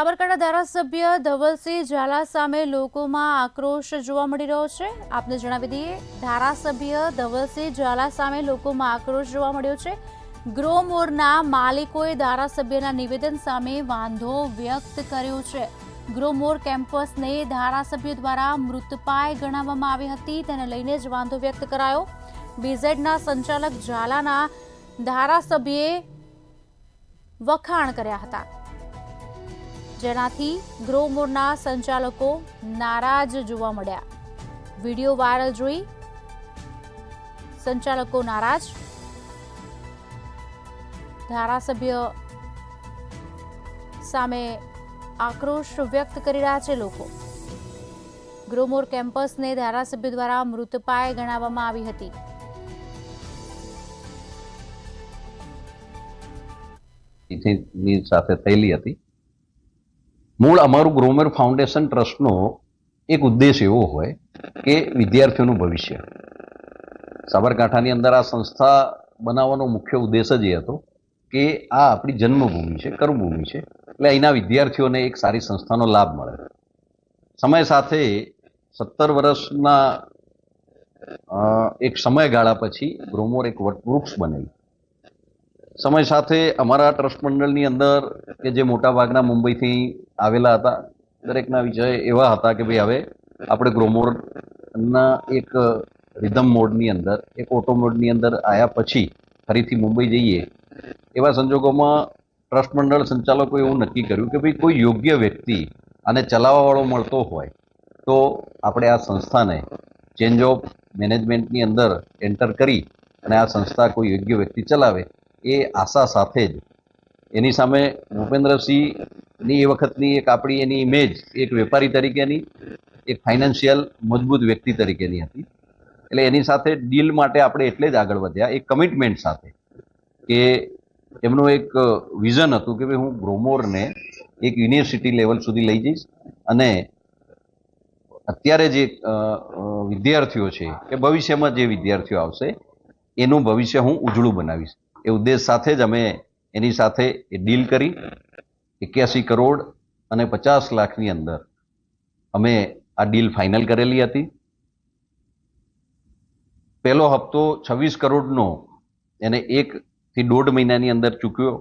સાબરકાંઠા ધારાસભ્ય ધવલસિંહ ઝાલા સામે લોકોમાં આક્રોશ જોવા મળી રહ્યો છે। આપને જણાવી દઈએ, ધારાસભ્ય ધવલસિંહ ઝાલા સામે લોકોમાં આક્રોશ જોવા મળ્યો છે। ગ્રો મોરના માલિકોએ ધારાસભ્યના નિવેદન સામે વાંધો વ્યક્ત કર્યો છે। ગ્રો મોર કેમ્પસને ધારાસભ્ય દ્વારા મૃતપાય ગણાવવામાં આવી હતી, તેને લઈને જ વાંધો વ્યક્ત કરાયો। બીઝેડના સંચાલક ઝાલાના ધારાસભ્યએ વખાણ કર્યા હતા, જેનાથી ગ્રો મોરના સંચાલકો નારાજ જોવા મળ્યા। વિડીયો વાયરલ જોઈ સંચાલકો નારાજ, ધારાસભ્ય સામે આક્રોશ વ્યક્ત કરી રહ્યા છે લોકો। ગ્રો મોર કેમ્પસને ધારાસભ્ય દ્વારા મૃતપાય ગણાવવામાં આવી હતી। ની સાથે થયેલી હતી। મૂળ અમારું ગ્રોમર ફાઉન્ડેશન ટ્રસ્ટનો એક ઉદ્દેશ એવો હોય કે વિદ્યાર્થીઓનું ભવિષ્ય, સાબરકાંઠાની અંદર આ સંસ્થા બનાવવાનો મુખ્ય ઉદ્દેશ જ એ હતો કે આ આપણી જન્મભૂમિ છે, કર્મભૂમિ છે, એટલે અહીંના વિદ્યાર્થીઓને એક સારી સંસ્થાનો લાભ મળે। સમય સાથે 17 વર્ષના એક સમયગાળા પછી ગ્રોમોર એક વૃક્ષ બનેલું। સમય સાથે અમારા ટ્રસ્ટ મંડળની અંદર કે જે મોટાભાગના મુંબઈથી આવેલા હતા, દરેકના વિષય એવા હતા કે ભાઈ હવે આપણે ગ્રોમોરના એક રિધમ મોડની અંદર, એક ઓટો મોડની અંદર આવ્યા પછી ફરીથી મુંબઈ જઈએ। એવા સંજોગોમાં ટ્રસ્ટ મંડળ સંચાલકોએ એવું નક્કી કર્યું કે ભાઈ કોઈ યોગ્ય વ્યક્તિ આને ચલાવવાવાળો મળતો હોય તો આપણે આ સંસ્થાને ચેન્જ ઓફ મેનેજમેન્ટની અંદર એન્ટર કરી અને આ સંસ્થા કોઈ યોગ્ય વ્યક્તિ ચલાવે એ આશા સાથે જ એની સામે ભૂપેન્દ્રસિંહની એ વખતની એક આપણી એની ઇમેજ એક વેપારી તરીકેની, એક ફાઇનાન્શિયલ મજબૂત વ્યક્તિ તરીકેની હતી। એટલે એની સાથે ડીલ માટે આપણે એટલે જ આગળ વધ્યા, એક કમિટમેન્ટ સાથે કે એમનું એક વિઝન હતું કે ભાઈ હું ગ્રોમોરને એક યુનિવર્સિટી લેવલ સુધી લઈ જઈશ અને અત્યારે જે વિદ્યાર્થીઓ છે કે ભવિષ્યમાં જે વિદ્યાર્થીઓ આવશે એનું ભવિષ્ય હું ઉજળું બનાવીશ। એ ઉદ્દેશ સાથે જ અમે એની સાથે એ ડીલ કરી 81 કરોડ અને 50 લાખની અંદર અમે આ ડીલ ફાઇનલ કરેલી હતી। પહેલો હપ્તો 26 કરોડનો એને 1 થી 1.5 મહિનાની અંદર ચૂક્યો।